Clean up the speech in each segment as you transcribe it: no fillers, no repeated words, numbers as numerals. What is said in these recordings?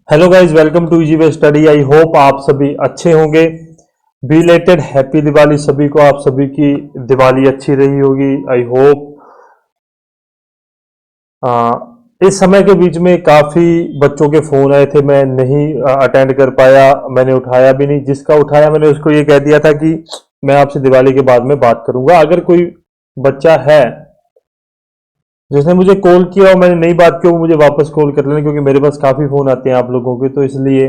Hello guys, welcome to easy way study. I hope आप सभी अच्छे होंगे। बिलेटेड हैप्पी दिवाली सभी को। आप सभी की दिवाली अच्छी रही होगी, आई होप। इस समय के बीच में काफी बच्चों के फोन आए थे, मैं नहीं अटेंड कर पाया, मैंने उठाया भी नहीं। जिसका उठाया मैंने उसको ये कह दिया था कि मैं आपसे दिवाली के बाद में बात करूंगा। अगर कोई बच्चा है जिसने मुझे कॉल किया और मैंने नहीं बात की, वो मुझे वापस कॉल कर लेना, क्योंकि मेरे पास काफी फोन आते हैं आप लोगों के, तो इसलिए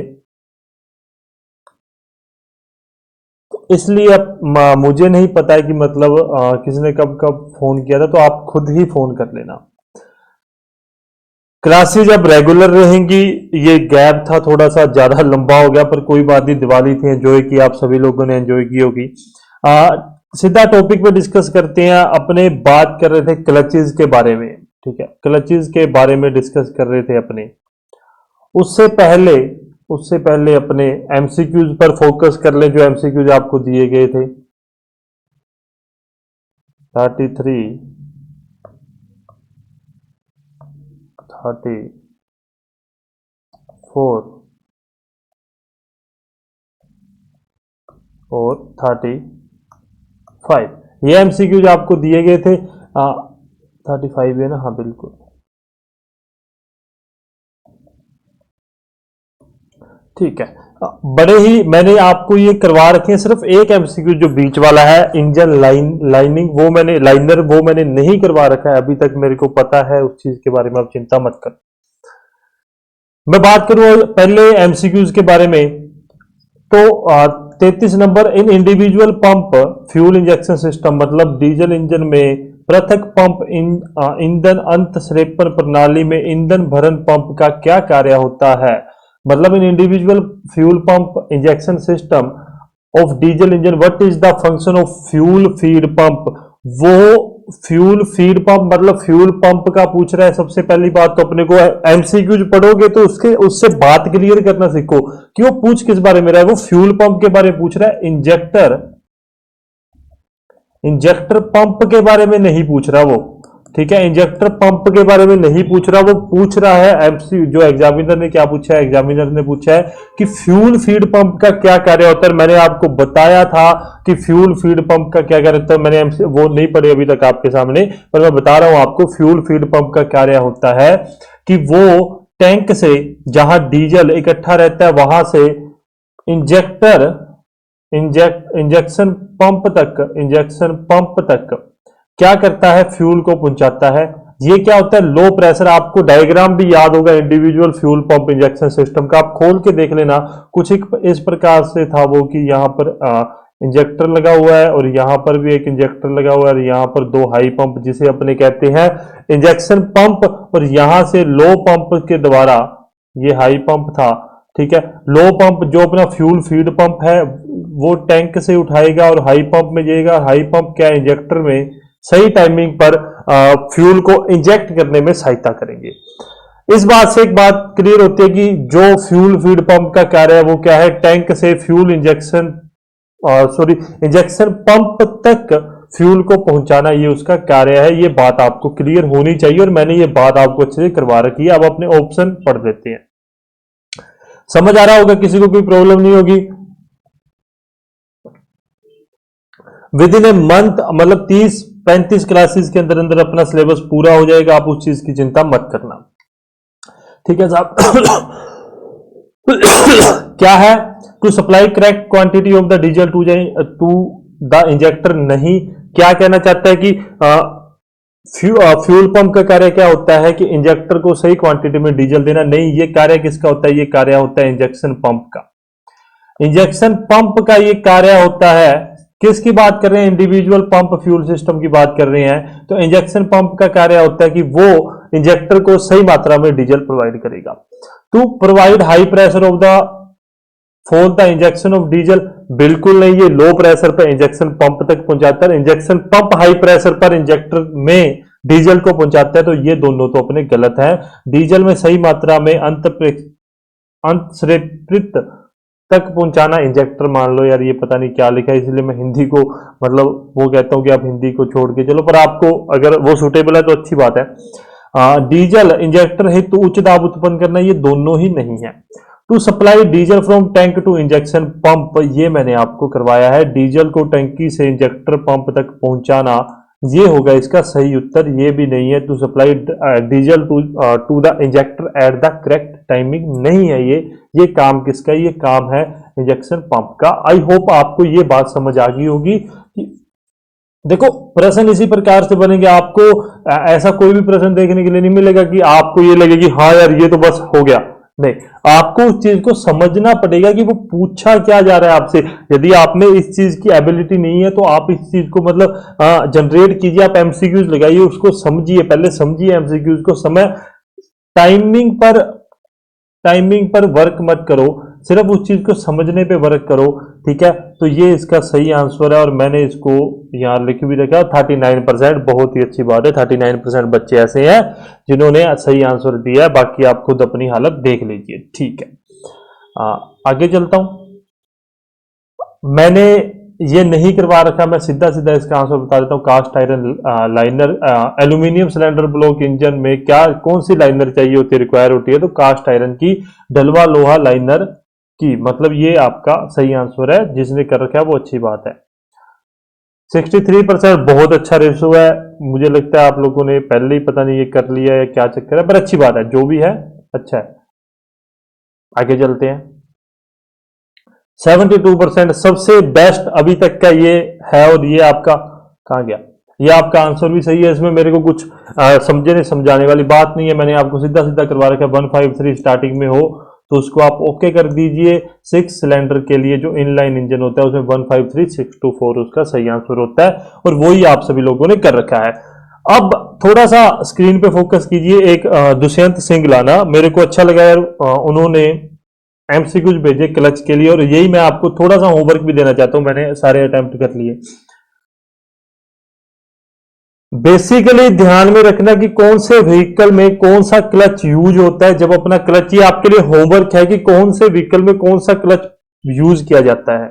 इसलिए अब मुझे नहीं पता है कि मतलब किसी ने कब कब फोन किया था, तो आप खुद ही फोन कर लेना। क्लासेज अब रेगुलर रहेंगी। ये गैप था थोड़ा सा ज्यादा लंबा हो गया, पर कोई बात नहीं, दिवाली थी, एंजॉय की, आप सभी लोगों ने एंजॉय की होगी। सीधा टॉपिक पे डिस्कस करते हैं। अपने बात कर रहे थे क्लचेज के बारे में, ठीक है, क्लचेज के बारे में डिस्कस कर रहे थे अपने। उससे पहले उससे पहले अपने एमसीक्यूज पर फोकस कर लें, जो एमसीक्यूज आपको दिए गए थे। 33, 34 और 35, ये एमसीक्यूज आपको दिए गए थे। 35 है ना? हाँ बिल्कुल, ठीक है। बड़े ही मैंने आपको ये करवा रखे हैं। सिर्फ एक एमसीक्यू जो बीच वाला है, इंजन लाइनिंग, वो मैंने नहीं करवा रखा है अभी तक। मेरे को पता है उस चीज के बारे में, आप चिंता मत कर। मैं बात करूं पहले एमसीक्यूज के बारे में, तो 33 नंबर, in individual pump fuel injection system, मतलब डीजल इंजन में पृथक पंप ईंधन अंत संरेपण प्रणाली में ईंधन भरण पंप का क्या कार्य होता है। मतलब in individual fuel pump injection system of diesel engine, what is the function of fuel feed pump. वो फ्यूल फीड पंप मतलब फ्यूल पंप का पूछ रहा है। सबसे पहली बात तो अपने को एमसीक्यूज पढ़ोगे तो उससे बात क्लियर करना सीखो कि वो पूछ किस बारे में रहा है। वो फ्यूल पंप के बारे में पूछ रहा है, इंजेक्टर पंप के बारे में नहीं पूछ रहा वो, ठीक है। इंजेक्टर पंप के बारे में नहीं पूछ रहा, वो पूछ रहा है एमसी, जो एग्जामिनर ने क्या पूछा है, एग्जामिनर ने पूछा है कि फ्यूल फीड पंप का क्या कार्य होता है। मैंने आपको बताया था कि फ्यूल फीड पंप का क्या कार्य होता है। मैंने वो नहीं पढ़े अभी तक आपके सामने, पर मैं बता रहा हूं आपको। फ्यूल फीड पंप का कार्य होता है कि वो टैंक से, जहां डीजल इकट्ठा रहता है, वहां से इंजेक्टर इंजेक्शन पंप तक क्या करता है, फ्यूल को पहुंचाता है। ये क्या होता है, लो प्रेशर। आपको डायग्राम भी याद होगा individual fuel pump injection system का, आप खोल के देख लेना। कुछ इस प्रकार से था वो कि यहाँ पर इंजेक्टर लगा हुआ है, और यहाँ पर भी एक इंजेक्टर लगा हुआ है, और यहाँ पर दो हाई पंप, जिसे अपने कहते हैं इंजेक्शन पंप, और यहां से लो पंप के द्वारा, ये हाई पंप था, ठीक है। लो पंप जो अपना फ्यूल फीड पंप है, वो टैंक से उठाएगा और हाई पंप में जाएगा। हाई पंप क्या, इंजेक्टर में सही टाइमिंग पर फ्यूल को इंजेक्ट करने में सहायता करेंगे। इस बात से एक बात क्लियर होती है कि जो फ्यूल फीड पंप का कार्य है वो क्या है, टैंक से फ्यूल इंजेक्शन पंप तक फ्यूल को पहुंचाना, ये उसका कार्य है। ये बात आपको क्लियर होनी चाहिए, और मैंने ये बात आपको अच्छे से करवा रखी है। अब अपने ऑप्शन पढ़ लेते हैं। समझ आ रहा होगा, किसी को कोई प्रॉब्लम नहीं होगी। विद इन ए मंथ, मतलब 30-35 क्लासेस के अंदर अंदर अपना सिलेबस पूरा हो जाएगा। आप उस चीज की चिंता मत करना, ठीक है साहब। क्या है, to supply correct quantity of the diesel to the injector. नहीं, क्या कहना चाहता है कि फ्यूल पंप का कार्य क्या होता है कि इंजेक्टर को सही क्वांटिटी में डीजल देना। नहीं, ये कार्य किसका होता है, ये कार्य होता है इंजेक्शन पंप का। इंजेक्शन पंप का ये कार्य होता है, किसकी बात कर रहे हैं, इंडिविजुअल पंप फ्यूल सिस्टम की बात कर रहे हैं। तो इंजेक्शन पंप का कार्य होता है कि वो इंजेक्टर को सही मात्रा में डीजल प्रोवाइड करेगा। To provide high pressure of the for the injection of diesel, बिल्कुल नहीं, ये लो प्रेशर पर इंजेक्शन पंप तक पहुंचाता है। इंजेक्शन पंप हाई प्रेशर पर इंजेक्टर में डीजल को पहुंचाता है। तो ये दोनों तो अपने गलत है। डीजल में सही मात्रा में अंतःप्रेरित तक पहुंचाना, इंजेक्टर मान लो यार, ये पता नहीं क्या लिखा है, इसलिए मैं हिंदी को मतलब वो कहता हूं कि आप हिंदी को छोड़ के चलो, पर आपको अगर वो सूटेबल है तो अच्छी बात है। डीजल इंजेक्टर हेतु उच्च दाब उत्पन्न करना, ये दोनों ही नहीं है। To supply diesel from tank to injection pump, ये मैंने आपको करवाया है। डीजल को टंकी से इंजेक्टर पंप तक पहुंचाना, ये होगा इसका सही उत्तर, ये भी नहीं है। To supply diesel to the injector at the correct timing, नहीं है ये काम किसका, ये काम है इंजेक्शन पंप का। आई होप आपको ये बात समझ आ गई होगी कि देखो प्रश्न इसी प्रकार से बनेंगे। आपको ऐसा कोई भी प्रश्न देखने के लिए नहीं मिलेगा कि आपको ये लगे कि हाँ यार ये तो बस हो गया, नहीं, आपको उस चीज को समझना पड़ेगा कि वो पूछा क्या जा रहा है आपसे। यदि आप में इस चीज की एबिलिटी नहीं है तो आप इस चीज को मतलब जनरेट कीजिए, आप एमसीक्यूज लगाइए, उसको समझिए, पहले समझिए एमसीक्यूज को। समय टाइमिंग पर वर्क मत करो, सिर्फ उस चीज को समझने पे वर्क करो, ठीक है। तो ये इसका सही आंसर है और मैंने इसको यहां लिख भी रखा 39%, बहुत ही अच्छी बात है। 39% बच्चे ऐसे हैं जिन्होंने सही आंसर दिया है, बाकी आप खुद अपनी हालत देख लीजिए, ठीक है। आगे चलता हूं। मैंने ये नहीं करवा रखा, मैं सीधा सीधा इसका आंसर बता देता हूं। Cast iron liner, aluminium cylinder block engine में क्या कौन सी लाइनर चाहिए होती है, रिक्वायर होती है, तो कास्ट आयरन की, डलवा लोहा लाइनर की, मतलब ये आपका सही आंसर है। जिसने कर रखा है वो अच्छी बात है। 63% बहुत अच्छा रेशो है। मुझे लगता है आप लोगों ने पहले ही पता नहीं ये कर लिया है क्या चक्कर है, पर अच्छी बात है, जो भी है अच्छा है। आगे चलते हैं। 72% सबसे बेस्ट अभी तक का ये है, और ये आपका कहां गया, ये आपका आंसर भी सही है। इसमें मेरे को कुछ समझने समझाने वाली बात नहीं है, मैंने आपको सीधा सीधा करवा रखा है। 153 स्टार्टिंग में हो तो उसको आप ओके कर दीजिए। 6 सिलेंडर के लिए जो इनलाइन इंजन होता है उसमें 153,624 उसका सही आंसर होता है, और वही आप सभी लोगों ने कर रखा है। अब थोड़ा सा स्क्रीन पे फोकस कीजिए। एक दुष्यंत सिंह लाना, मेरे को अच्छा लगा यार, उन्होंने एमसीक्यूज भेजे क्लच के लिए, और यही मैं आपको थोड़ा सा होमवर्क भी देना चाहता हूं। मैंने सारे अटेम्प्ट कर लिए। बेसिकली ध्यान में रखना कि कौन से व्हीकल में कौन सा क्लच यूज होता है। जब अपना क्लच, ये आपके लिए होमवर्क है कि कौन से व्हीकल में कौन सा क्लच यूज किया जाता है।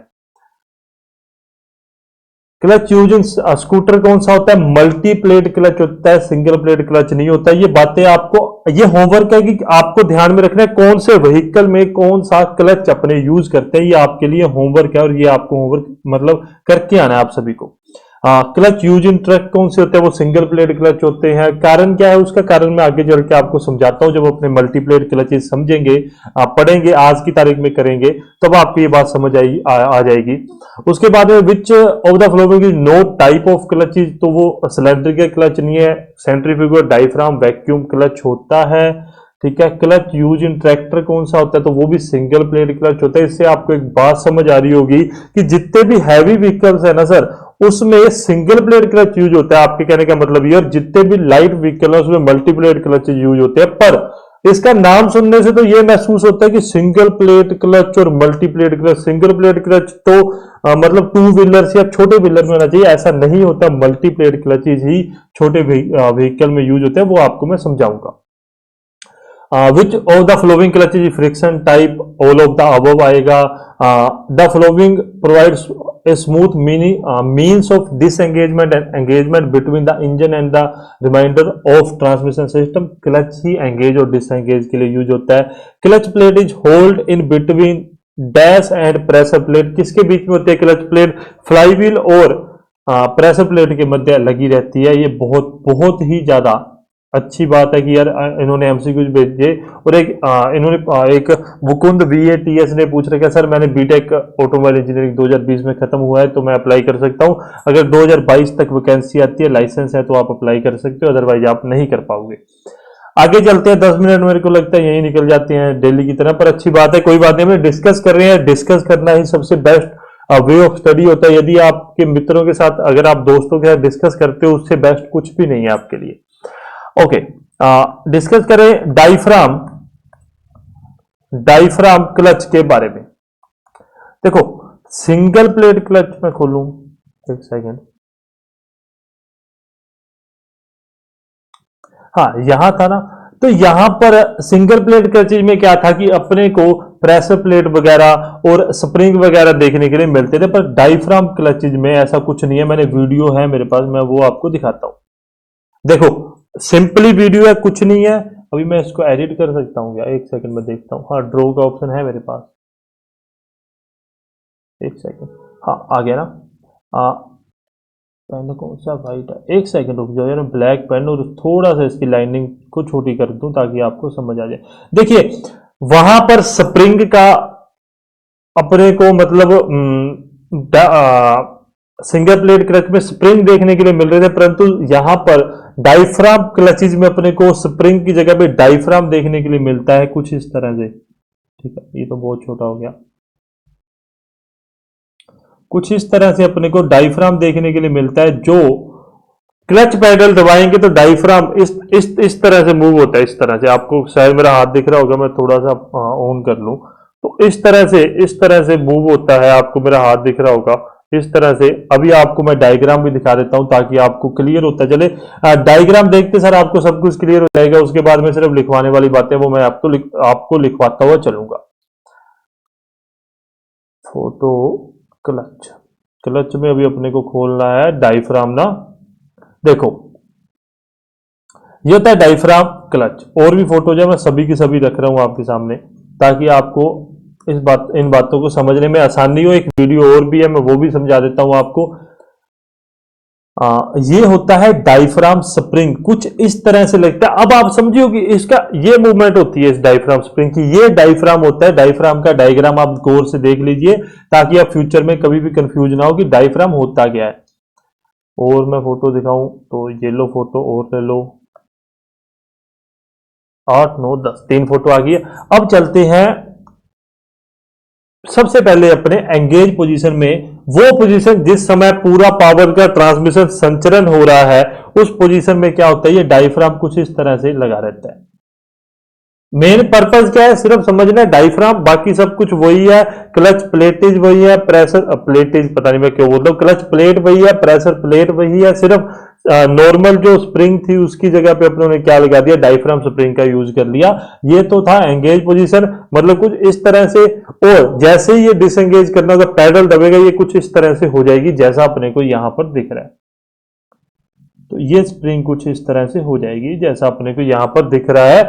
क्लच यूज इन स्कूटर कौन सा होता है, मल्टी प्लेट क्लच होता है, सिंगल प्लेट क्लच नहीं होता। ये बातें आपको, ये होमवर्क है कि आपको ध्यान में रखना है कौन से व्हीकल में कौन सा क्लच अपने यूज करते हैं। ये आपके लिए होमवर्क है, और ये आपको होमवर्क मतलब करके आना है आप सभी को। क्लच यूज इन ट्रक कौन से होते हैं, वो सिंगल प्लेट क्लच होते हैं। कारण क्या है उसका, कारण मैं आगे चल के आपको समझाता हूं। जब अपने मल्टीप्लेट क्लचेस समझेंगे, आप पढ़ेंगे, आज की तारीख में करेंगे, तब आपको ये बात समझ आ जाएगी। उसके बाद में which of the following is no type of clutches, तो वो सिलेंड्रिकल क्लच नहीं है, सेंट्रीफ्यूगल, डायफ्राम, वैक्यूम क्लच होता है, ठीक है। क्लच यूज इन ट्रैक्टर कौन सा होता है, तो वो भी सिंगल प्लेट क्लच होता है। इससे आपको एक बात समझ आ रही होगी कि जितने भी हैवी व्हीकल्स है ना सर, उसमें सिंगल प्लेट क्लच यूज होता है। आपके कहने का मतलब ये, और जितने भी लाइट व्हीकल है उसमें मल्टीप्लेट क्लच यूज होते हैं। पर इसका नाम सुनने से तो ये महसूस होता है कि सिंगल प्लेट क्लच और multiplate clutch. Single plate clutch तो मतलब टू व्हीलर्स या छोटे व्हीलर में होना चाहिए, ऐसा नहीं होता। मल्टीप्लेट क्लचेज ही छोटे व्हीकल में यूज होते हैं, वो आपको मैं समझाऊंगा। Which of the following clutch is friction type, all of the above आएगा। The following provides a smooth means of disengagement and engagement between the engine and the reminder of transmission system. Clutch ही engage और disengage के लिए use होता है। Clutch plate is hold in between dash and pressure plate, किसके बीच में होती है क्लच प्लेट, फ्लाईव्हील और प्रेशर प्लेट के मध्य लगी रहती है। ये बहुत बहुत ही ज्यादा अच्छी बात है कि यार इन्होंने एमसीक्यूज भेजे। और एक इन्होंने एक मुकुंद VATS ने पूछ रखा है, सर मैंने बीटेक ऑटोमोबाइल इंजीनियरिंग 2020 में खत्म हुआ है तो मैं अप्लाई कर सकता हूं? अगर 2022 तक वैकेंसी आती है, लाइसेंस है, तो आप अप्लाई कर सकते हो, अदरवाइज आप नहीं कर पाओगे। आगे चलते हैं। 10 मिनट मेरे को लगता है यही निकल जाते हैं डेली की तरह, पर अच्छी बात है, कोई बात नहीं। हम डिस्कस कर रहे हैं, डिस्कस करना ही सबसे बेस्ट वे ऑफ स्टडी होता है। यदि आपके मित्रों के साथ, अगर आप दोस्तों के साथ डिस्कस करते हो, उससे बेस्ट कुछ भी नहीं है आपके लिए। ओके, डिस्कस करें डाइफ्राम क्लच के बारे में। देखो सिंगल प्लेट क्लच में खोलूं, एक सेकेंड। हाँ यहां था ना, तो यहां पर सिंगल प्लेट क्लचेज में क्या था कि अपने को प्रेशर प्लेट वगैरह और स्प्रिंग वगैरह देखने के लिए मिलते थे, पर डाइफ्राम क्लचेज में ऐसा कुछ नहीं है। मैंने वीडियो है मेरे पास, मैं वो आपको दिखाता हूं। देखो सिंपली वीडियो है, कुछ नहीं है। अभी मैं इसको एडिट कर सकता हूँ क्या? एक सेकंड में देखता हूँ। हाँ, ड्रॉ का ऑप्शन है मेरे पास। एक सेकंड, हाँ आ गया ना। पेन कौन सा? वाइट है। एक सेकंड रुक जाओ यार, ब्लैक पेन, और थोड़ा सा इसकी लाइनिंग को छोटी कर दूं ताकि आपको समझ आ जाए। देखिए, वहां पर स्प्रिंग का अपने को मतलब सिंगल प्लेट क्लच में स्प्रिंग देखने के लिए मिल रहे थे, परंतु यहां पर डाइफ्राम क्लचेज में अपने को स्प्रिंग की जगह पे डाइफ्राम देखने के लिए मिलता है कुछ इस तरह से। ठीक है, ये तो बहुत छोटा हो गया। कुछ इस तरह से अपने को डाइफ्राम देखने के लिए मिलता है, जो क्लच पेडल दबाएंगे तो डाइफ्राम इस तरह से मूव होता है। इस तरह से आपको शायद मेरा हाथ दिख रहा होगा, मैं थोड़ा सा ऑन कर लूं तो इस तरह से मूव होता है। आपको मेरा हाथ दिख रहा होगा इस तरह से। अभी आपको मैं डायग्राम भी दिखा देता हूं ताकि आपको क्लियर होता चले। डायग्राम देखते सर आपको सब कुछ क्लियर हो जाएगा। उसके बाद में सिर्फ लिखवाने वाली बातें वो मैं आपको लिखवाता हुआ चलूंगा। फोटो क्लच, क्लच में अभी अपने को खोलना है डाइफ्राम ना। देखो, ये होता है डाइफ्राम क्लच। और भी फोटोज है, मैं सभी की सभी रख रहा हूं आपके सामने ताकि आपको इन बातों को समझने में आसानी हो। एक वीडियो और भी है, मैं वो भी समझा देता हूं आपको। ये होता है डाइफ्राम स्प्रिंग, कुछ इस तरह से लगता है। अब आप समझिए कि इसका ये मूवमेंट होती है इस डाइफ्राम स्प्रिंग की। ये डाइफ्राम होता है। डाइफ्राम का डायग्राम आप गौर से देख लीजिए ताकि आप फ्यूचर में कभी भी कंफ्यूज ना हो कि डाइफ्राम होता क्या है। और मैं फोटो दिखाऊं तो ये लो फोटो और ले लो। 8 9 10 3 फोटो आ गई है। अब चलते हैं सबसे पहले अपने एंगेज पोजीशन में। वो पोजीशन जिस समय पूरा पावर का ट्रांसमिशन संचरण हो रहा है, उस पोजीशन में क्या होता है, ये डायफ्राम कुछ इस तरह से लगा रहता है। मेन पर्पज क्या है? सिर्फ समझना है डायफ्राम, बाकी सब कुछ वही है। क्लच प्लेटेज वही है, प्रेशर प्लेटेज पता नहीं मैं क्यों बोलता हूं, क्लच प्लेट वही है, प्रेशर प्लेट वही है। सिर्फ नॉर्मल जो स्प्रिंग थी उसकी जगह पे अपनों ने क्या लगा दिया? डायफ्राम स्प्रिंग का यूज कर लिया। ये तो था एंगेज पोजीशन, मतलब कुछ इस तरह से। और जैसे ही ये डिसएंगेज करना होगा, पैडल दबेगा, ये कुछ इस तरह से हो जाएगी जैसा अपने को यहां पर दिख रहा है। तो ये स्प्रिंग कुछ इस तरह से हो जाएगी जैसा अपने को यहां पर दिख रहा है।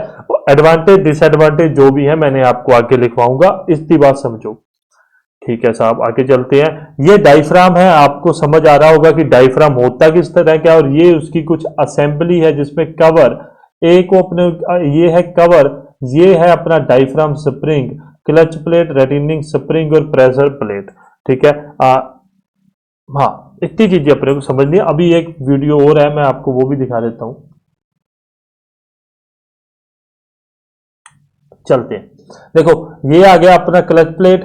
एडवांटेज डिसएडवांटेज जो भी है मैंने आपको आगे लिखवाऊंगा, इतनी बात समझो। ठीक है साहब, आगे चलते हैं। ये डायफ्राम है, आपको समझ आ रहा होगा कि डायफ्राम होता किस तरह का। और ये उसकी कुछ असेंबली है जिसमें कवर, एक अपने ये है कवर, ये है अपना diaphragm spring, clutch plate, retaining spring और प्रेशर प्लेट। ठीक है, हाँ इतनी चीजें अपने को समझनी है। अभी एक वीडियो और है, मैं आपको वो भी दिखा देता हूं। चलते हैं, देखो ये आ गया अपना क्लच प्लेट,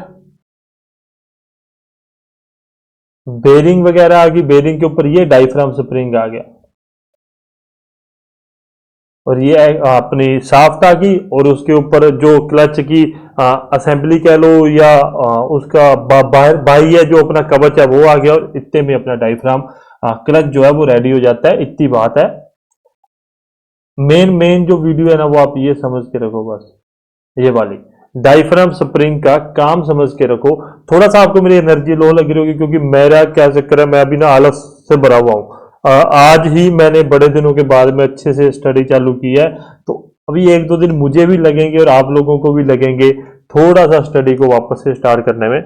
बेरिंग वगैरह आ गई, बेरिंग के ऊपर ये डायफ्राम स्प्रिंग आ गया, और ये अपनी शाफ्ट आ गई, और उसके ऊपर जो क्लच की असेंबली कह लो या उसका बाह्य जो अपना कवच है वो आ गया, और इतने में अपना डायफ्राम क्लच जो है वो रेडी हो जाता है। इतनी बात है। मेन मेन जो वीडियो है ना वो आप ये समझ के रखो, बस ये वाली डायफ्राम स्प्रिंग का काम समझ के रखो। थोड़ा सा आपको मेरी एनर्जी लो लग रही होगी क्योंकि मेरा क्या चक्कर है, मैं अभी ना आलस से भरा हुआ हूं। आज ही मैंने बड़े दिनों के बाद में अच्छे से स्टडी चालू की है, तो अभी 1 2 दिन मुझे भी लगेंगे और आप लोगों को भी लगेंगे थोड़ा सा स्टडी को वापस से स्टार्ट करने में।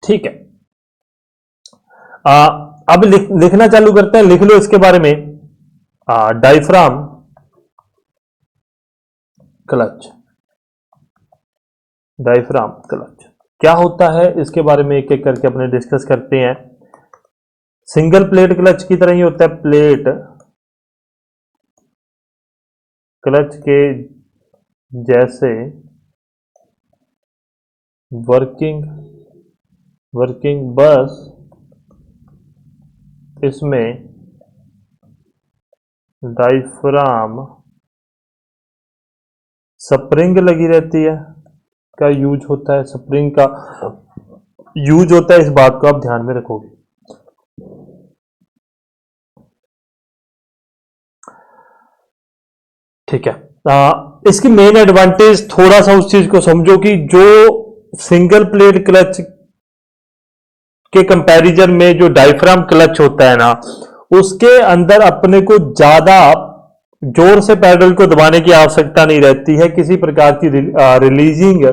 ठीक है, अब लिखना चालू करते हैं। लिख लो इसके बारे में, डायफ्राम क्लच। डायफ्राम क्लच क्या होता है इसके बारे में एक एक करके अपने डिस्कस करते हैं। सिंगल प्लेट क्लच की तरह ही होता है। प्लेट क्लच के जैसे वर्किंग बस इसमें डायफ्राम स्प्रिंग लगी रहती है, का यूज होता है। स्प्रिंग का यूज होता है, इस बात को आप ध्यान में रखोगे। ठीक है, इसकी मेन एडवांटेज थोड़ा सा उस चीज को समझो कि जो सिंगल प्लेट क्लच के कंपैरिजन में जो डायफ्राम क्लच होता है ना, उसके अंदर अपने को ज्यादा जोर से पैडल को दबाने की आवश्यकता नहीं रहती है, किसी प्रकार की रिलीजिंग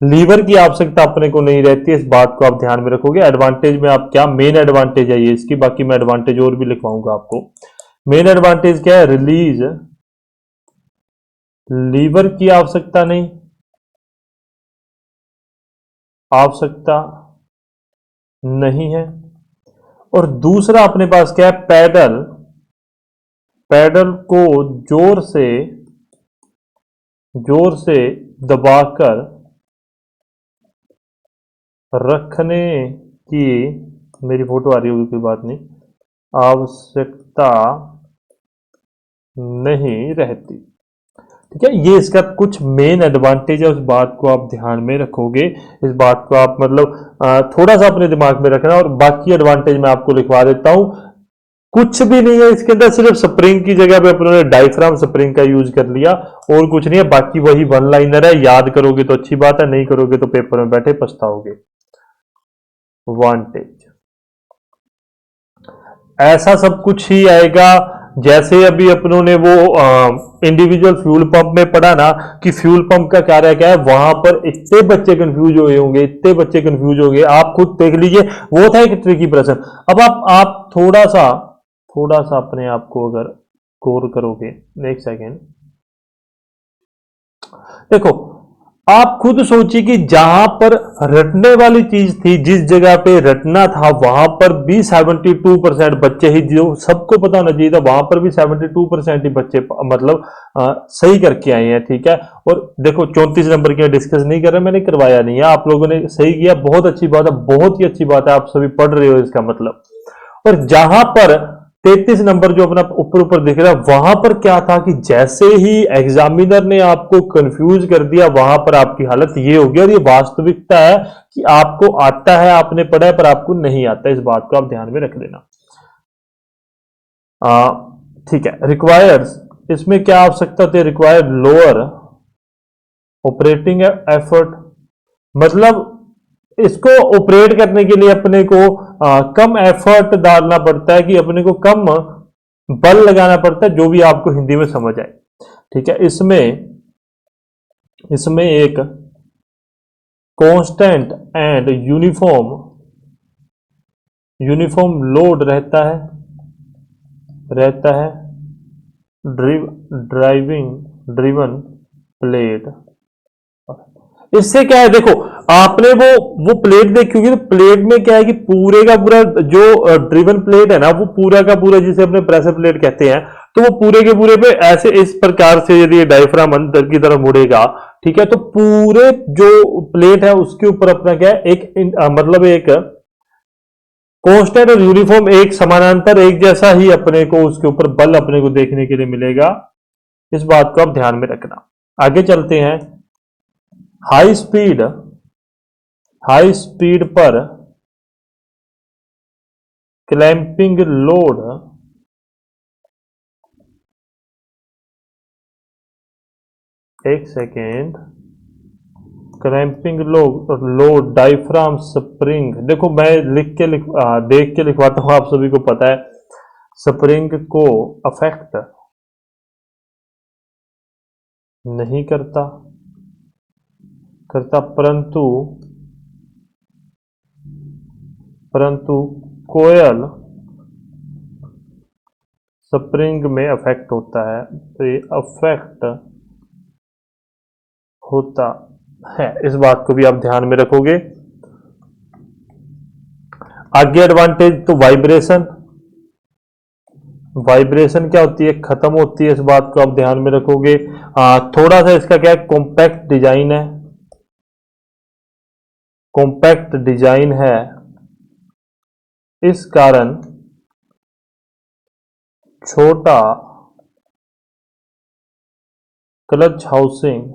लीवर की आवश्यकता अपने को नहीं रहती है। इस बात को आप ध्यान में रखोगे। एडवांटेज में आप क्या, मेन एडवांटेज है ये इसकी, बाकी मैं एडवांटेज और भी लिखवाऊंगा आपको। मेन एडवांटेज क्या है, रिलीज लीवर की आवश्यकता नहीं, आवश्यकता नहीं है। और दूसरा अपने पास क्या है, पैडल, पैडल को जोर से दबाकर रखने की, मेरी फोटो आ रही होगी कोई बात नहीं, आवश्यकता नहीं रहती। ठीक है, ये इसका कुछ मेन एडवांटेज है, उस बात को आप ध्यान में रखोगे। इस बात को आप मतलब थोड़ा सा अपने दिमाग में रखना। और बाकी एडवांटेज मैं आपको लिखवा देता हूं। कुछ भी नहीं है इसके अंदर, सिर्फ स्प्रिंग की जगह पे अपने डायफ्राम स्प्रिंग का यूज कर लिया, और कुछ नहीं है। बाकी वही वन लाइनर है, याद करोगे तो अच्छी बात है, नहीं करोगे तो पेपर में बैठे पछताओगे। वांटेज ऐसा सब कुछ ही आएगा जैसे अभी अपनों ने वो इंडिविजुअल फ्यूल पंप में पढ़ा ना, कि फ्यूल पंप का कार्य क्या है। वहां पर इतने बच्चे कंफ्यूज हुए होंगे, इतने बच्चे कंफ्यूज हो गए, आप खुद देख लीजिए। वो था एक ट्रिकी प्रश्न। अब आप थोड़ा सा अपने आप को अगर गौर करोगे, एक सेकेंड देखो, आप खुद सोचिए कि जहां पर रटने वाली चीज थी, जिस जगह पे रटना था, वहां पर भी 72% बच्चे ही, जो सबको पता होना चाहिए था, वहां पर भी 72% ही बच्चे मतलब सही करके आए हैं। ठीक है, और देखो 34 नंबर की डिस्कस नहीं कर रहे, मैंने करवाया नहीं है, आप लोगों ने सही किया, बहुत अच्छी बात है, बहुत ही अच्छी बात है, आप सभी पढ़ रहे हो इसका मतलब। और जहां पर 33 नंबर जो अपना ऊपर ऊपर दिख रहा है, वहां पर क्या था कि जैसे ही एग्जामिनर ने आपको कंफ्यूज कर दिया, वहां पर आपकी हालत ये होगी। और ये वास्तविकता है कि आपको आता है, आपने पढ़ा है, पर आपको नहीं आता। इस बात को आप ध्यान में रख लेना। ठीक है, रिक्वायर्स, इसमें क्या आवश्यकता होती है, रिक्वायर्ड लोअर ऑपरेटिंग एफर्ट, मतलब इसको ऑपरेट करने के लिए अपने को कम एफर्ट डालना पड़ता है, कि अपने को कम बल लगाना पड़ता है, जो भी आपको हिंदी में समझ आए। ठीक है, इसमें एक कांस्टेंट एंड यूनिफॉर्म लोड रहता है ड्रिवन प्लेट। इससे क्या है, देखो आपने वो प्लेट देखी होगी, तो प्लेट में क्या है कि पूरे का पूरा जो ड्रिवन प्लेट है ना, वो पूरा का पूरा, जिसे अपने प्रेशर प्लेट कहते हैं, तो वो पूरे के पूरे पे ऐसे इस प्रकार से यदि डायफ्राम अंदर की तरफ मुड़ेगा, ठीक है, तो पूरे जो प्लेट है उसके ऊपर अपना क्या है, मतलब एक कांस्टेंट और यूनिफॉर्म, एक समानांतर, एक जैसा ही अपने को उसके ऊपर बल अपने को देखने के लिए मिलेगा। इस बात को आप ध्यान में रखना। आगे चलते हैं। हाई स्पीड पर क्लैंपिंग लोड, एक second, cramping load diaphragm spring, देखो मैं देख के लिखवाता हूं, आप सभी को पता है स्प्रिंग को अफेक्ट नहीं करता, परंतु कोयल स्प्रिंग में अफेक्ट होता है, तो ये अफेक्ट होता है। इस बात को भी आप ध्यान में रखोगे। आगे एडवांटेज, तो वाइब्रेशन क्या होती है, खत्म होती है। इस बात को आप ध्यान में रखोगे। थोड़ा सा इसका क्या है, कॉम्पैक्ट डिजाइन है, इस कारण छोटा क्लच हाउसिंग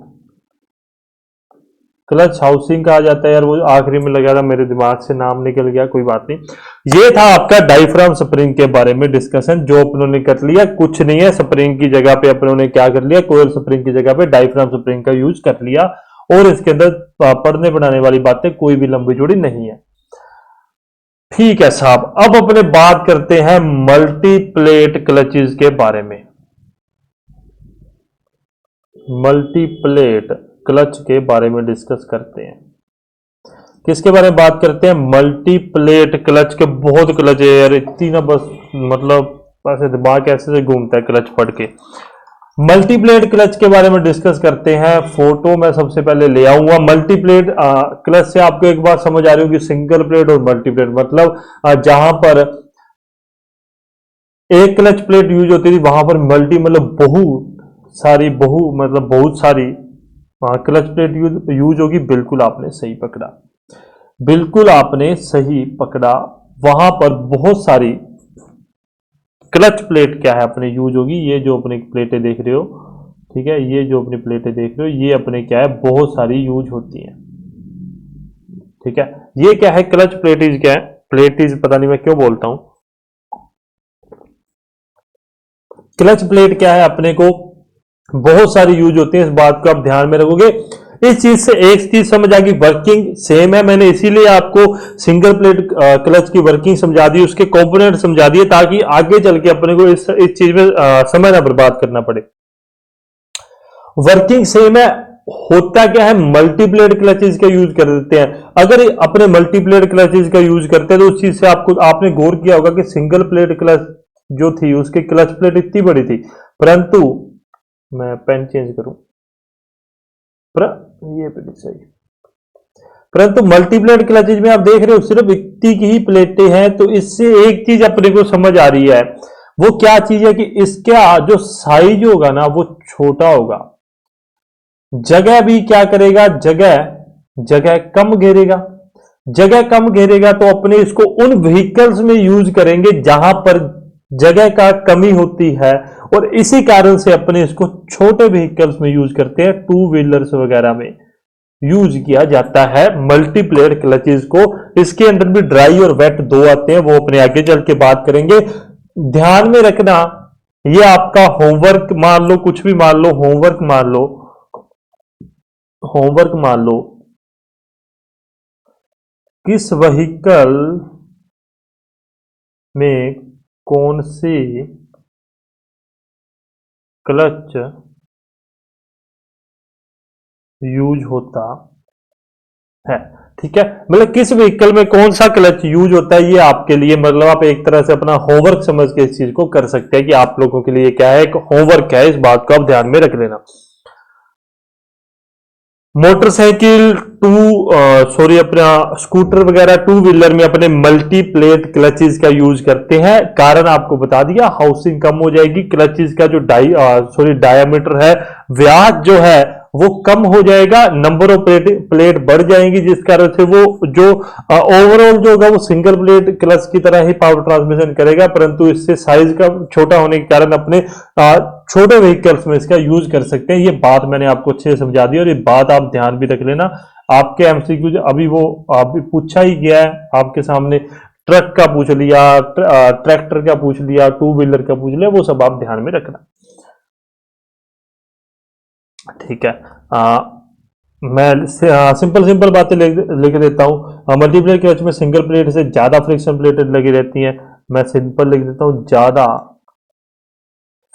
कहा जाता है। यार वो आखिरी में लगा था, मेरे दिमाग से नाम निकल गया, कोई बात नहीं। ये था आपका डायफ्राम स्प्रिंग के बारे में डिस्कशन, जो अपनों ने कर लिया। कुछ नहीं है, स्प्रिंग की जगह पे अपनों ने क्या कर लिया, कोयल स्प्रिंग की जगह पे डायफ्राम स्प्रिंग का यूज कर लिया। और इसके अंदर पढ़ने पढ़ाने वाली बातें कोई भी लंबी चौड़ी नहीं है। ठीक है साहब, अब अपने बात करते हैं मल्टी प्लेट क्लचेस के बारे में। मल्टी प्लेट क्लच के बारे में डिस्कस करते हैं। किसके बारे में बात करते हैं? मल्टी प्लेट क्लच के। बहुत क्लच है यार, इतनी ना बस मतलब ऐसे दिमाग ऐसे से घूमता है क्लच पढ़ के। मल्टी प्लेट क्लच के बारे में डिस्कस करते हैं। फोटो मैं सबसे पहले ले आऊंगा। मल्टी प्लेट क्लच से आपको एक बात समझ आ रही होगी, सिंगल प्लेट और मल्टी प्लेट मतलब जहां पर एक क्लच प्लेट यूज होती थी वहां पर मल्टी मतलब बहुत सारी क्लच प्लेट यूज होगी। बिल्कुल आपने सही पकड़ा, बिल्कुल आपने सही पकड़ा। वहां पर बहुत सारी क्लच प्लेट क्या है अपने यूज होगी। ये जो अपनी प्लेटें देख रहे हो, ठीक है, ये जो अपनी प्लेटें देख रहे हो ये अपने क्या है बहुत सारी यूज होती हैं। ठीक है, ये क्या है क्लच प्लेटीज क्या है? प्लेटीज पता नहीं मैं क्यों बोलता हूं। क्लच प्लेट क्या है अपने को बहुत सारी यूज होती है, इस बात को आप ध्यान में रखोगे। इस चीज से एक चीज समझ आ गई, वर्किंग सेम है। मैंने इसीलिए आपको सिंगल प्लेट क्लच की वर्किंग समझा दी, उसके कंपोनेंट समझा दिए, ताकि आगे चल के अपने को इस चीज में समय ना बर्बाद करना पड़े। वर्किंग सेम है। होता क्या है, मल्टीप्लेट क्लचेज का यूज कर देते हैं। अगर अपने मल्टीप्लेट क्लचेज का यूज करते हैं तो उस चीज से आपने गौर किया होगा कि सिंगल प्लेट क्लच जो थी उसकी क्लच प्लेट इतनी बड़ी थी, परंतु मैं पेन चेंज करूं, पर ये भी सही। परंतु मल्टीप्लेट क्लचेज में आप देख रहे हो सिर्फ इतनी की ही प्लेटें हैं। तो इससे एक चीज अपने को समझ आ रही है, वो क्या चीज है कि इसका जो साइज होगा ना वो छोटा होगा। जगह भी क्या करेगा, जगह जगह कम घेरेगा। जगह कम घेरेगा तो अपने इसको उन व्हीकल्स में यूज करेंगे जहां पर जगह का कमी होती है, और इसी कारण से अपने इसको छोटे व्हीकल्स में यूज करते हैं। टू व्हीलर्स वगैरह में यूज किया जाता है मल्टीप्लेट क्लचेस को। इसके अंदर भी ड्राई और वेट दो आते हैं, वो अपने आगे चल के बात करेंगे। ध्यान में रखना, ये आपका होमवर्क मान लो, कुछ भी मान लो, होमवर्क मान लो, होमवर्क मान लो। किस व्हीकल में कौन सी क्लच यूज होता है? ठीक है, मतलब किस व्हीकल में कौन सा क्लच यूज होता है, ये आपके लिए मतलब आप एक तरह से अपना होमवर्क समझ के इस चीज को कर सकते हैं कि आप लोगों के लिए क्या है, एक होमवर्क है। इस बात को आप ध्यान में रख लेना। मोटरसाइकिल टू सॉरी अपना स्कूटर वगैरह टू व्हीलर में अपने मल्टी प्लेट क्लचेज का यूज करते हैं। कारण आपको बता दिया, हाउसिंग कम हो जाएगी, क्लचेज का जो डायामीटर है, व्यास जो है वो कम हो जाएगा, नंबर ऑफ प्लेट बढ़ जाएंगी, जिस कारण से वो जो ओवरऑल जो होगा वो सिंगल प्लेट क्लच की तरह ही पावर ट्रांसमिशन करेगा, परंतु इससे साइज का छोटा होने के कारण अपने छोटे व्हीकल्स में इसका यूज कर सकते हैं। ये बात मैंने आपको अच्छे से समझा दी, और ये बात आप ध्यान भी रख लेना। आपके एमसीक्यू अभी वो अभी पूछा ही गया है आपके सामने, ट्रक का पूछ लिया, ट्रैक्टर का पूछ लिया, टू व्हीलर का पूछ लिया, वो सब आप ध्यान में रखना। ठीक है, मैं सिंपल सिंपल बातें लिख देता हूँ। मल्टीप्लेट क्लच में सिंगल प्लेट से ज्यादा फ्रिक्शन प्लेट लगी रहती हैं। मैं सिंपल लिख देता हूँ, ज्यादा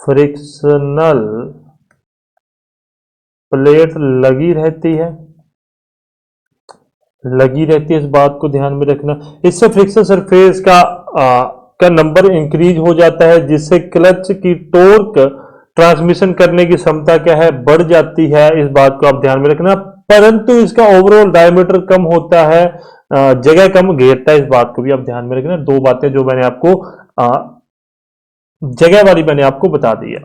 फ्रिक्शनल प्लेट लगी रहती है, इस बात को ध्यान में रखना। इससे फ्रिक्शन सरफेस का नंबर इंक्रीज हो जाता है, जिससे क्लच की टॉर्क ट्रांसमिशन करने की क्षमता क्या है, बढ़ जाती है। इस बात को आप ध्यान में रखना, परंतु इसका ओवरऑल डायमीटर कम होता है, जगह कम घेरता है, इस बात को भी आप ध्यान में रखना। दो बातें जो मैंने आपको जगह वाली मैंने आपको बता दिया।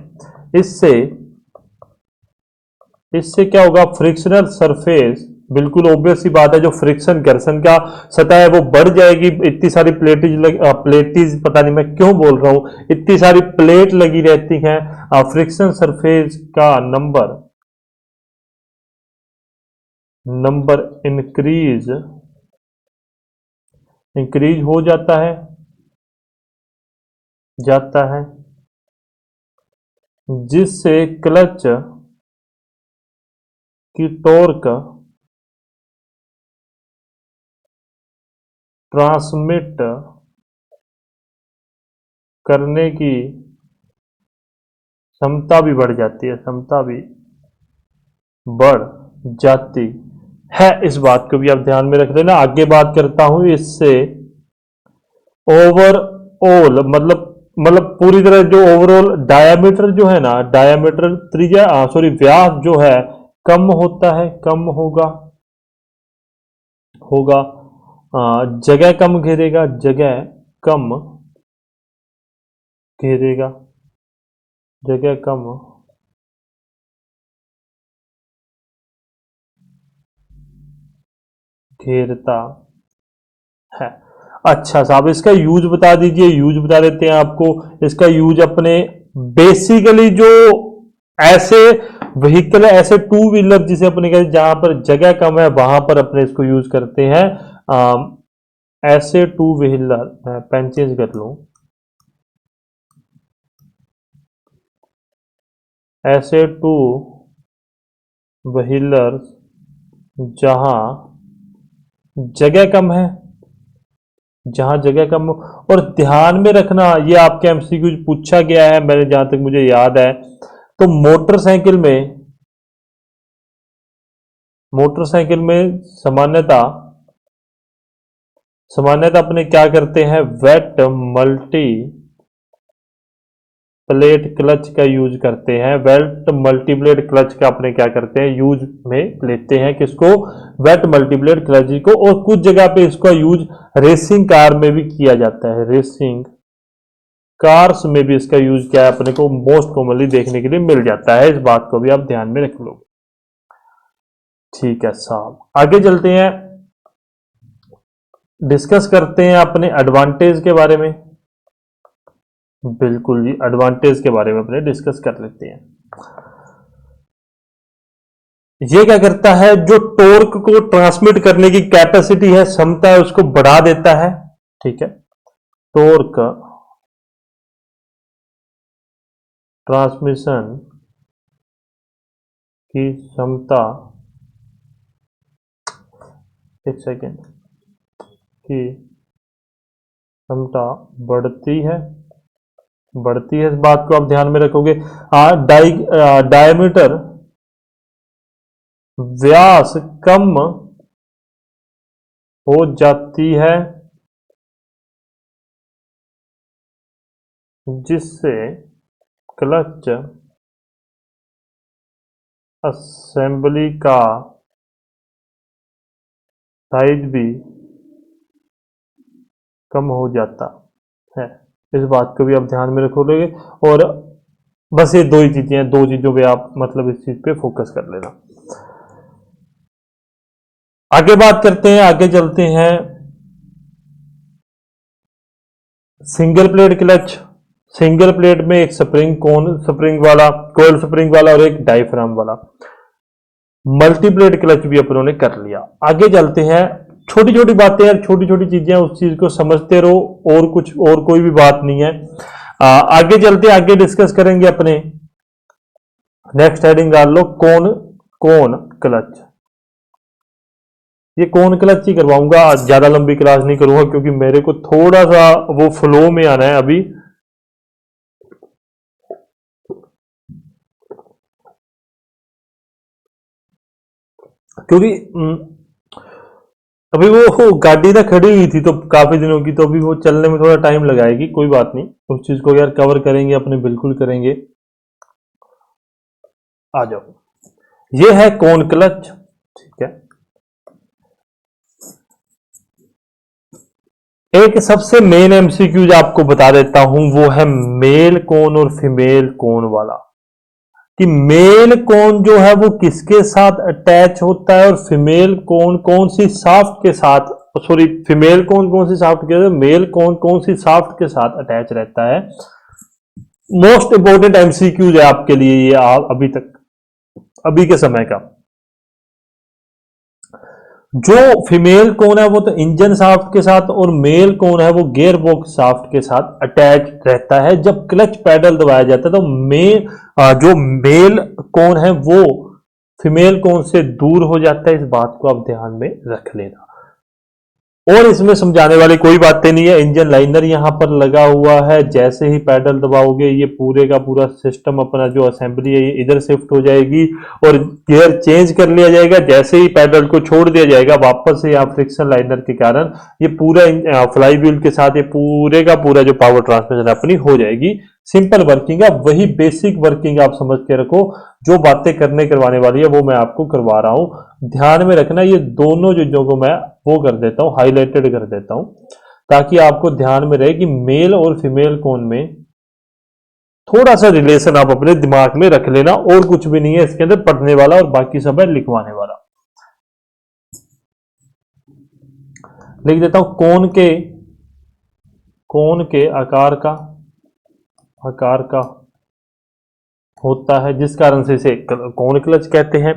इससे इससे क्या होगा, फ्रिक्शनल सरफेस, बिल्कुल ऑब्वियस सी बात है, जो फ्रिक्शन घर्षण का सतह है वो बढ़ जाएगी। इतनी सारी प्लेटीज पता नहीं मैं क्यों बोल रहा हूं, इतनी सारी प्लेट लगी रहती हैं, फ्रिक्शन सरफेस का नंबर इंक्रीज इंक्रीज हो जाता है, जिससे क्लच की टॉर्क ट्रांसमिट करने की क्षमता भी बढ़ जाती है, क्षमता भी बढ़ जाती है। इस बात को भी आप ध्यान में रख लेना। आगे बात करता हूं इससे ओवरऑल मतलब पूरी तरह जो ओवरऑल डायामीटर जो है ना, डायामीटर त्रिज्या सॉरी व्यास जो है कम होता है, कम होगा होगा जगह कम घेरेगा, जगह कम घेरेगा, जगह कम घेरता है। अच्छा साहब, इसका यूज बता दीजिए। यूज बता देते हैं आपको। इसका यूज अपने बेसिकली जो ऐसे व्हीकल है, ऐसे टू व्हीलर जिसे अपने कहते हैं जहां पर जगह कम है वहां पर अपने इसको यूज करते हैं। ऐसे टू व्हीलर, मैं पेन चेंज कर लूं, ऐसे टू व्हीलर जहां जगह कम है, जहां जगह कम हो। और ध्यान में रखना, ये आपके एमसीक्यू पूछा गया है, मैंने जहां तक मुझे याद है, तो मोटरसाइकिल में सामान्यता अपने क्या करते हैं, वेट मल्टी प्लेट क्लच का यूज करते हैं। वेट मल्टीप्लेट क्लच का अपने क्या करते हैं, यूज में लेते हैं। किसको, वेट मल्टीप्लेट क्लच को। और कुछ जगह पे इसका यूज रेसिंग कार में भी किया जाता है, रेसिंग कार्स में भी इसका यूज क्या है अपने को मोस्ट कॉमनली देखने के लिए मिल जाता है। इस बात को भी आप ध्यान में रख लो। ठीक है साहब, आगे चलते हैं, डिस्कस करते हैं अपने एडवांटेज के बारे में। बिल्कुल जी, एडवांटेज के बारे में अपने डिस्कस कर लेते हैं। ये क्या करता है, जो टॉर्क को ट्रांसमिट करने की कैपेसिटी है, क्षमता है, उसको बढ़ा देता है। ठीक है, टॉर्क ट्रांसमिशन की क्षमता, एक सेकेंड, की क्षमता बढ़ती है, इस बात को आप ध्यान में रखोगे। डायमीटर व्यास कम हो जाती है, जिससे क्लच असेंबली का साइज भी कम हो जाता है। इस बात को भी आप ध्यान में रखोगे। और बस ये दो ही चीजें हैं, दो चीजों पे आप मतलब इस चीज पे फोकस कर लेना। आगे बात करते हैं, आगे चलते हैं। Single plate clutch, single plate में एक स्प्रिंग वाला, कोयल स्प्रिंग वाला और एक डायफ्राम वाला। मल्टीप्लेट क्लच भी अपनों ने कर लिया। आगे चलते हैं, छोटी छोटी बातें हैं, छोटी छोटी चीजें, उस चीज को समझते रहो, और कुछ और कोई भी बात नहीं है। आगे चलते, आगे डिस्कस करेंगे अपने। नेक्स्ट हेडिंग डाल लो, कौन क्लच। ये कौन क्लच ही करवाऊंगा, ज्यादा लंबी क्लास नहीं करूंगा क्योंकि मेरे को थोड़ा सा वो फ्लो में आना है अभी। क्योंकि अभी वो गाड़ी ना खड़ी हुई थी तो काफी दिनों की, तो अभी वो चलने में थोड़ा टाइम लगाएगी। कोई बात नहीं, उस चीज को यार कवर करेंगे अपने, बिल्कुल करेंगे। आ जाओ, ये है कौन क्लच। ठीक है, एक सबसे मेन एमसीक्यूज आपको बता देता हूं, वो है मेल कौन और फीमेल कौन वाला। कि मेल कौन जो है वो किसके साथ अटैच होता है, और फीमेल कौन कौन सी शाफ्ट के साथ, सॉरी फीमेल कौन कौन सी शाफ्ट के, मेल कौन कौन सी शाफ्ट के साथ अटैच रहता है। मोस्ट इंपॉर्टेंट एमसीक्यूज है आपके लिए ये, अभी तक, अभी के समय का। जो फीमेल कौन है वो तो इंजन शाफ्ट के साथ, और मेल कौन है वो गियर बॉक्स शाफ्ट के साथ अटैच रहता है। जब क्लच पैडल दबाया जाता है तो जो मेल कौन है वो फीमेल कौन से दूर हो जाता है। इस बात को आप ध्यान में रख लेना। और इसमें समझाने वाली कोई बातें नहीं है। इंजन लाइनर यहाँ पर लगा हुआ है, जैसे ही पैडल दबाओगे ये पूरे का पूरा सिस्टम अपना जो असेंबली है ये इधर शिफ्ट हो जाएगी और गियर चेंज कर लिया जाएगा। जैसे ही पैडल को छोड़ दिया जाएगा वापस से यहाँ फ्रिक्शन लाइनर के कारण ये पूरा फ्लाई व्हील के साथ ये पूरे का पूरा जो पावर ट्रांसमिशन अपनी हो जाएगी। सिंपल वर्किंग है, वही बेसिक वर्किंग आप समझ के रखो। जो बातें करवाने वाली है वो मैं आपको करवा रहा हूं। ध्यान में रखना, ये दोनों चीजों को मैं वो कर देता हूं, हाईलाइटेड कर देता हूं, ताकि आपको ध्यान में रहे कि मेल और फीमेल कोन में थोड़ा सा रिलेशन आप अपने दिमाग में रख लेना। और कुछ भी नहीं है इसके अंदर पढ़ने वाला, और बाकी सब है लिखवाने वाला। लिख देता हूं, कोन के आकार का होता है, जिस कारण से इसे कोन क्लच कहते हैं।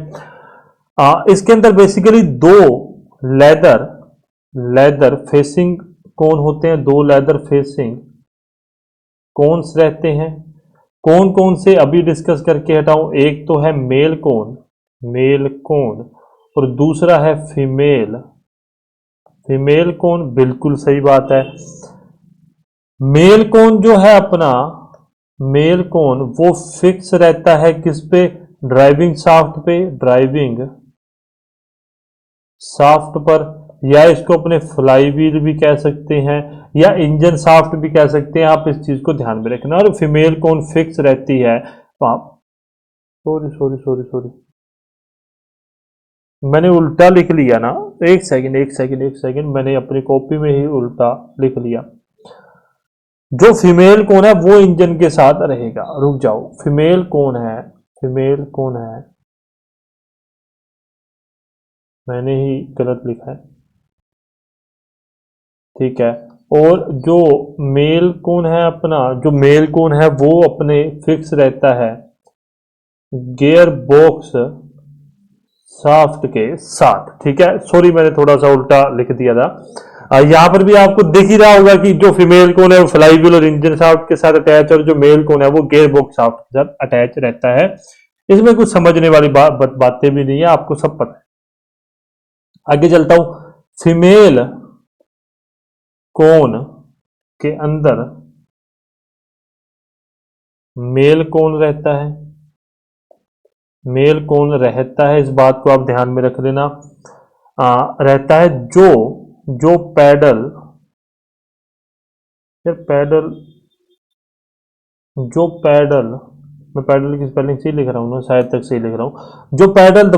इसके अंदर बेसिकली दो लेदर फेसिंग कोन होते हैं, दो लेदर फेसिंग कोन्स रहते हैं। कौन कौन से अभी डिस्कस करके हटाऊं, एक तो है मेल कोन और दूसरा है फीमेल कोन। बिल्कुल सही बात है। मेल कोन जो है अपना, मेल कोन वो फिक्स रहता है किस पे, ड्राइविंग शाफ्ट पर, या इसको अपने फ्लाई व्हील भी कह सकते हैं या इंजन शाफ्ट भी कह सकते हैं। आप इस चीज को ध्यान में रखना। और फीमेल कोन फिक्स रहती है, सॉरी मैंने उल्टा लिख लिया ना, एक सेकंड, मैंने अपनी कॉपी में ही उल्टा लिख लिया। जो फीमेल कोन है वो इंजन के साथ रहेगा। रुक जाओ, फीमेल कोन है, मैंने ही गलत लिखा है, ठीक है। और जो मेल कोन है अपना, जो मेल कोन है वो अपने फिक्स रहता है गियर बॉक्स शाफ्ट के साथ, ठीक है। सॉरी मैंने थोड़ा सा उल्टा लिख दिया था। यहां पर भी आपको दिख ही रहा होगा कि जो फीमेल कोन है वो फ्लाई व्हील और इंजन शाफ्ट के साथ अटैच, और जो मेल कोन है वो गियर बॉक्स शाफ्ट के साथ अटैच रहता है। इसमें कुछ समझने वाली बातें भी नहीं है, आपको सब पता है। आगे चलता हूं, फीमेल कोन के अंदर मेल कोन रहता है, इस बात को आप ध्यान में रख लेना। रहता है जो पैडल मैं पैडल की स्पेलिंग सही लिख रहा हूं ना, शायद तक सही लिख रहा हूं। जो पैडल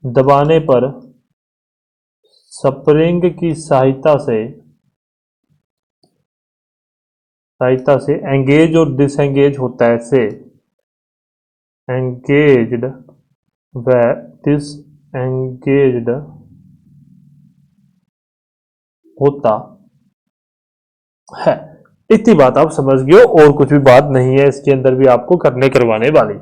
दबाने पर स्प्रिंग की सहायता से एंगेज और डिसएंगेज होता है, से एंगेज्ड व डिसएंगेज्ड होता है। इतनी बात आप समझ गए हो, और कुछ भी बात नहीं है इसके अंदर भी आपको करवाने वाली।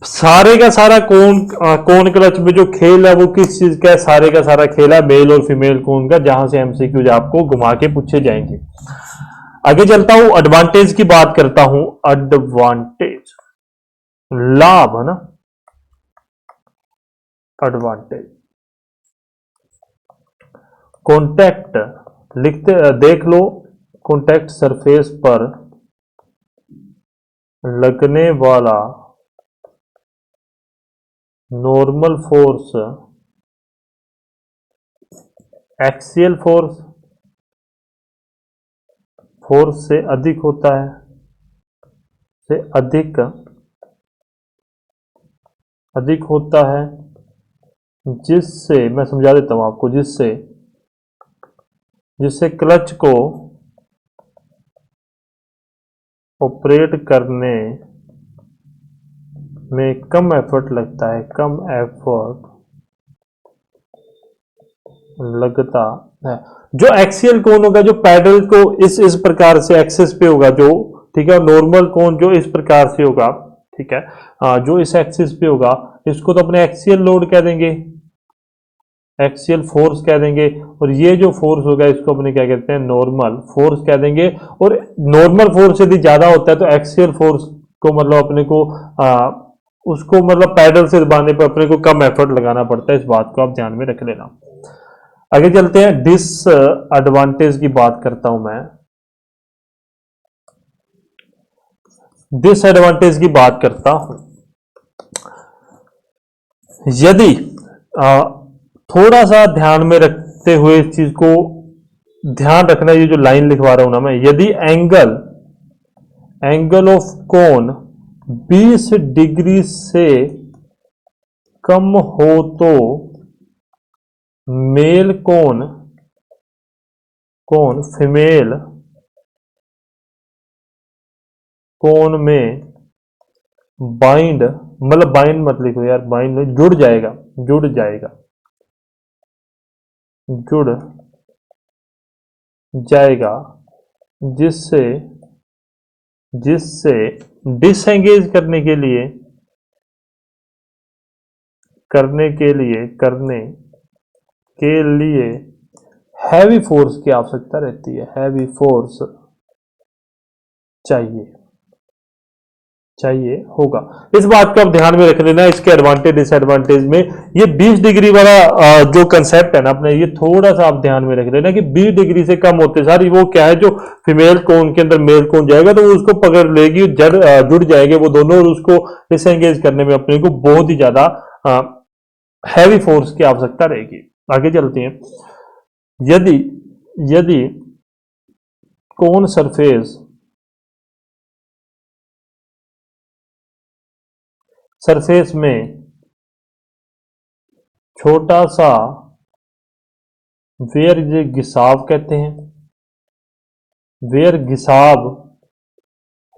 सारे का सारा कोन क्लच में जो खेल है वो किस चीज का है, सारे का सारा खेल है मेल और फीमेल कोन का, जहां से एमसीक्यूज आपको घुमा के पूछे जाएंगे। आगे चलता हूं, एडवांटेज की बात करता हूं। एडवांटेज लाभ है ना, एडवांटेज कॉन्टैक्ट देख लो, कॉन्टैक्ट सरफेस पर लगने वाला नॉर्मल फोर्स एक्सियल फोर्स से अधिक होता है, अधिक होता है, जिससे मैं समझा देता हूं आपको, जिससे क्लच को ऑपरेट करने में कम एफर्ट लगता है, लगता है। जो एक्सियल कोन होगा, जो पैडल को इस प्रकार से एक्सेस पे होगा जो, ठीक है, नॉर्मल कोन जो इस प्रकार से होगा, ठीक है, जो इस एक्सिस पे होगा, इसको तो अपने एक्सियल लोड कह देंगे, एक्सियल फोर्स कह देंगे। और ये जो फोर्स होगा इसको अपने क्या कहते हैं, नॉर्मल फोर्स कह देंगे। और नॉर्मल फोर्स यदि ज्यादा होता है तो एक्सियल फोर्स को मतलब अपने को उसको मतलब पैडल से दबाने पर अपने को कम एफर्ट लगाना पड़ता है। इस बात को आप ध्यान में रख लेना। आगे चलते हैं, डिसएडवांटेज की बात करता हूं मैं। डिसएडवांटेज की बात करता हूं, यदि थोड़ा सा ध्यान में रखते हुए इस चीज को ध्यान रखना, ये जो लाइन लिखवा रहा हूं ना मैं, यदि एंगल ऑफ कोन 20 डिग्री से कम हो तो मेल कोन फीमेल कोन में बाइंड, मतलब बाइंड मत लिखो यार, बाइंड में जुड़ जाएगा जिससे डिसएंगेज करने के लिए हैवी फोर्स की आवश्यकता रहती है। हैवी फोर्स चाहिए होगा। इस बात को आप ध्यान में रख लेना। इसके एडवांटेज डिसएडवांटेज में ये 20 डिग्री वाला जो कंसेप्ट है ना अपने, ये थोड़ा सा आप ध्यान में रख लेना कि 20 डिग्री से कम होते सारी वो क्या है, जो फीमेल कोन के अंदर मेल कोन जाएगा तो वो उसको पकड़ लेगी, जुड़ जाएंगे वो दोनों, और उसको डिसएंगेज करने में अपने को बहुत ही ज्यादा हैवी फोर्स की आवश्यकता रहेगी। आगे चलते हैं, यदि कोन सरफेस में छोटा सा वेयर, जिसे घिसाव कहते हैं, वेयर घिसाव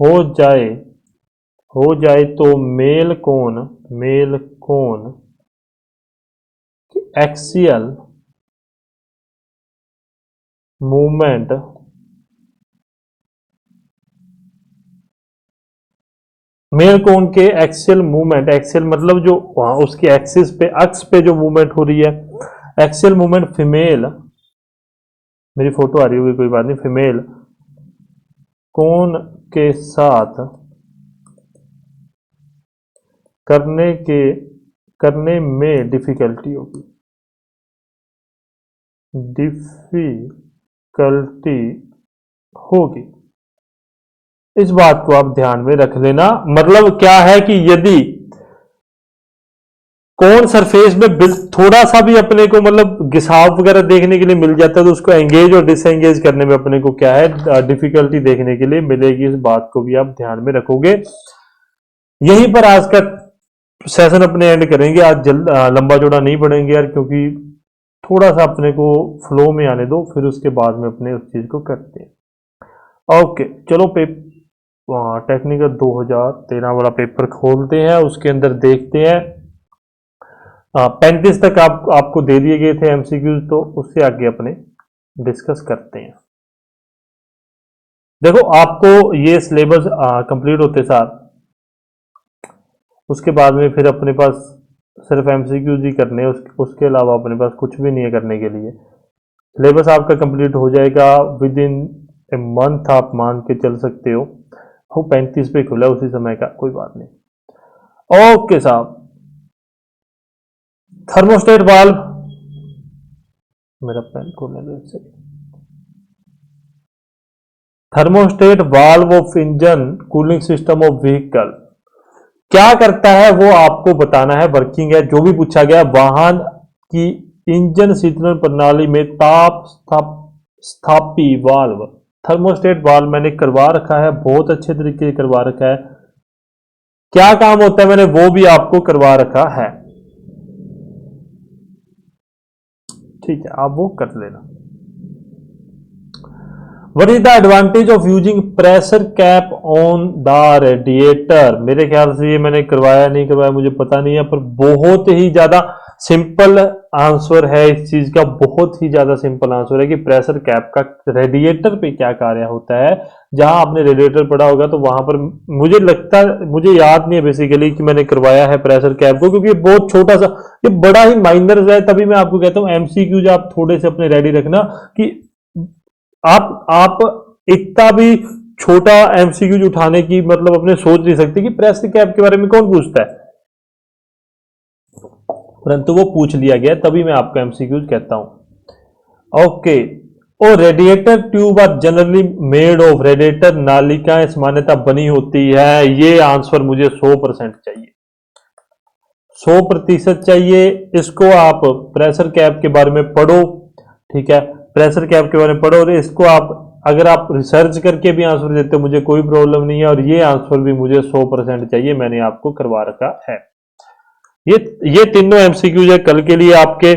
हो जाए तो मेल कोन की एक्सियल मूवमेंट मेल कोन के एक्सियल मतलब जो उसके एक्सिस पे, अक्ष पे जो मूवमेंट हो रही है, एक्सियल मूवमेंट फीमेल, मेरी फोटो आ रही होगी कोई बात नहीं, फीमेल कोन के साथ करने में डिफिकल्टी होगी। इस बात को आप ध्यान में रख लेना। मतलब क्या है कि यदि कोन सरफेस में थोड़ा सा भी अपने को मतलब घिसाव वगैरह देखने के लिए मिल जाता है तो उसको एंगेज और डिसएंगेज करने में अपने को क्या है, डिफिकल्टी देखने के लिए मिलेगी। इस बात को भी आप ध्यान में रखोगे। यहीं पर आज का सेशन अपने एंड करेंगे। आज लंबा चौड़ा नहीं पढ़ेंगे यार, क्योंकि थोड़ा सा अपने को फ्लो में आने दो, फिर उसके बाद में अपने उस चीज को करते हैं। ओके चलो, टेक्निकल 2013 वाला पेपर खोलते हैं, उसके अंदर देखते हैं। 35 तक आपको दे दिए गए थे एमसीक्यूज, तो उससे आगे अपने डिस्कस करते हैं। देखो, आपको ये सिलेबस कंप्लीट होते साथ उसके बाद में फिर अपने पास सिर्फ एमसीक्यूज ही करने हैं, उसके अलावा अपने पास कुछ भी नहीं है करने के लिए। सिलेबस आपका कंप्लीट हो जाएगा विद इन ए मंथ, आप मान के चल सकते हो। 35 पे खुला उसी समय का, कोई बात नहीं। ओके साहब, थर्मोस्टेट वाल्व, मेरा पेन खोलने दो इससे। Thermostat valve of engine cooling system of vehicle क्या करता है वो आपको बताना है। वर्किंग है, जो भी पूछा गया। वाहन की इंजन शीतलन प्रणाली में ताप स्थापी वाल्व, थर्मोस्टेट वाल्व मैंने करवा रखा है, बहुत अच्छे तरीके से करवा रखा है। क्या काम होता है मैंने वो भी आपको करवा रखा है, ठीक है, आप वो कर लेना। What is the advantage of using pressure cap on the radiator? मेरे ख्याल से ये मैंने करवाया नहीं करवाया मुझे पता नहीं है, पर बहुत ही ज्यादा सिंपल आंसर है इस चीज का। बहुत ही ज्यादा सिंपल आंसर है कि प्रेशर कैप का रेडिएटर पे क्या कार्य होता है। जहां आपने रेडिएटर पढ़ा होगा तो वहां पर मुझे याद नहीं है बेसिकली कि मैंने करवाया है प्रेशर कैप को, क्योंकि बहुत छोटा सा, ये बड़ा ही माइनर है। तभी मैं आपको कहता हूं एमसीक्यूज आप थोड़े से अपने रेडी रखना कि आप इतना भी छोटा एमसीक्यूज उठाने की मतलब अपने सोच नहीं सकते कि प्रेशर कैप के बारे में कौन पूछता है। परंतु वो पूछ लिया गया, तभी मैं आपको एमसीक्यूज कहता हूं। ओके। और radiator tube are generally made of, radiator नालिकाएं सामान्यतः बनी होती है, ये आंसर मुझे 100% चाहिए, 100% चाहिए। इसको आप प्रेशर कैप के बारे में पढ़ो, ठीक है, प्रेशर कैप के बारे में पढ़ो, और इसको आप अगर आप रिसर्च करके भी आंसर देते हो मुझे कोई प्रॉब्लम नहीं है, और ये आंसर भी मुझे 100% चाहिए, मैंने आपको करवा रखा है। ये तीनों एमसीक्यूज है कल के लिए आपके।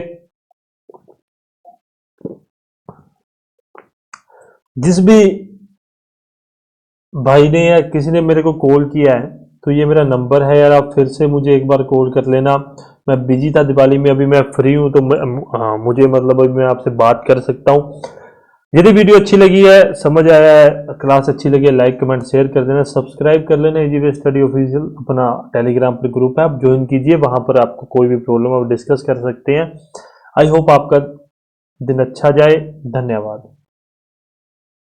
जिस भी भाई ने या किसी ने मेरे को कॉल किया है तो ये मेरा नंबर है यार, आप फिर से मुझे एक बार कॉल कर लेना। मैं बिजी था दिवाली में, अभी मैं फ्री हूं तो मुझे मतलब अभी मैं आपसे बात कर सकता हूं। यदि वीडियो अच्छी लगी है, समझ आया है, क्लास अच्छी लगी है, लाइक कमेंट शेयर कर देना, सब्सक्राइब कर लेना। इजी वे स्टडी ऑफिशियल अपना टेलीग्राम पर ग्रुप है, आप ज्वाइन कीजिए, वहां पर आपको कोई भी प्रॉब्लम आप डिस्कस कर सकते हैं। आई होप आपका दिन अच्छा जाए। धन्यवाद।